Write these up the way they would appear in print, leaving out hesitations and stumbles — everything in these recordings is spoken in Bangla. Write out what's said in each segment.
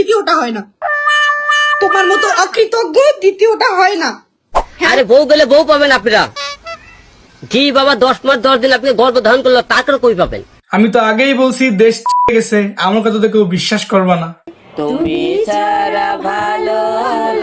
দ্বিতীয়টা হয় না, তোমার মতো অকৃতজ্ঞ দ্বিতীয়টা হয় না। আরে বউ গেলে বউ পাবেন আপনারা। জি বাবা, 10 মাস 10 দিন আপনি গর্ভ ধারণ করলো, তারপরে কই পাবেন? আমি তো আগেই বলছি দেশ গেছে, আমার কথা তো কেউ বিশ্বাস করবা না। তুমি ছাড়া ভালো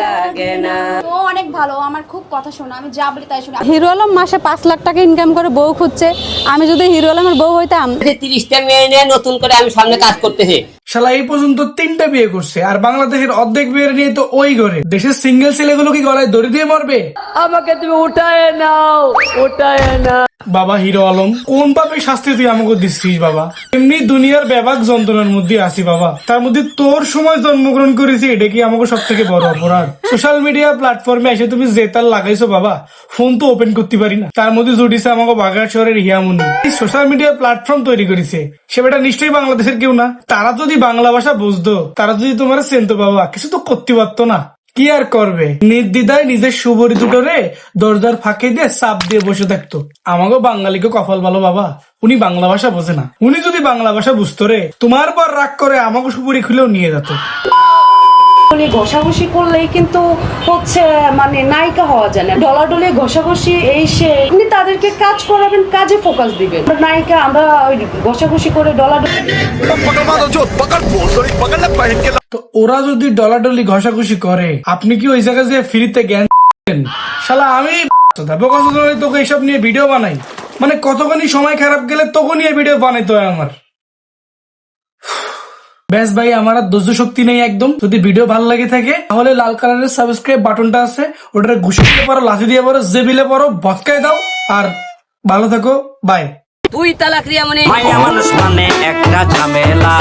লাগে না। ও অনেক ভালো, আমার খুব কথা শোনা, আমি যা বলি তাই শুনে। হিরো আলম মাসে 5 লাখ টাকা ইনকাম করে বউ খুঁজছে। আমি যদি হিরো আলমের বউ হইতাম, 30টা মেয়ে নিয়ে নতুন করে আমি সামনে কাজ করতেছি। শালা এই পর্যন্ত 3টা বিয়ে করছে, আর বাংলাদেশের অর্ধেক বিয়ে নিয়ে তো ওই ঘরে। দেশের সিঙ্গেল ছেলেগুলো কি গলায় দড়ি দিয়ে মরবে? আমাকে তুমি উঠায় নাও, উঠায় না। বাবা হিরো আলম, কোন পাপে শাস্তি তুই আমাকে দিচ্ছিস বাবা? এমনি দুনিয়ার ব্যাপক যন্ত্রণার মধ্যে আছি বাবা, তার মধ্যে তোর সময় জন্মগ্রহণ করেছি, এটা কি আমাকে সব থেকে বড় অপরাধ? সোশ্যাল মিডিয়া প্ল্যাটফর্মে এসে তুমি যে তার লাগাইছো বাবা, ফোন তো ওপেন করতে পারি না, তার মধ্যে জুটিছে আমাকে বাগেরচরের হিয়ামুনি। সোশ্যাল মিডিয়া প্ল্যাটফর্ম তৈরি করেছে, সে বেটা নিশ্চয়ই বাংলাদেশের কেউ না। তারা যদি বাংলা ভাষা বুঝতো, তারা যদি তোমার চেনতো বাবা, কিছু তো করতে পারতো না। কি আর করবে, নির্দ্বিধায় নিজের সুবরি দুটোরে দরজার ফাঁকে দিয়ে চাপ দিয়ে বসে থাকতো। আমাকে বাঙালিকে কপাল ভালো বাবা, উনি বাংলা ভাষা বোঝে না। উনি যদি বাংলা ভাষা বুঝতো রে, তোমার পর রাগ করে আমাকে সুপুরি খুলেও নিয়ে যেত। ঘষাঘষি করলেই কিন্তু হচ্ছে মানে নায়িকা হওয়া যায় না। ডলাডলি ঘষাঘষি এই সে, আপনি তাদেরকে কাজ করাবেন, কাজে ফোকাস দিবেন। নায়িকা আমরা ওই ঘষাঘষি করে ডলাডলি। তো ওরা যদি ডলাডলি ঘষাঘষি করে, আপনি কি ওই জায়গায় যে ফ্রিতে জ্ঞান দেন? শালা আমি তোকে এইসব নিয়ে ভিডিও বানাই, মানে কতখানি সময় খারাপ গেলে তখনই এই ভিডিও বানাইতে হয় আমার। ব্যাস ভাই, আমার আর ধৈর্য শক্তি নেই একদম। যদি ভিডিও ভালো লাগে থাকে তাহলে লাল কালারের সাবস্ক্রাইব বাটনটা আছে, ওটা ঘুষে দিয়ে পারো, লাথি দিয়ে পারো, জেবিলে পারো, ভটকায় দাও। আর ভালো থাকো, বাই। 2 তালাক রিয়া মানে মাইয়া মানুষ মানে একটা ঝামেলা।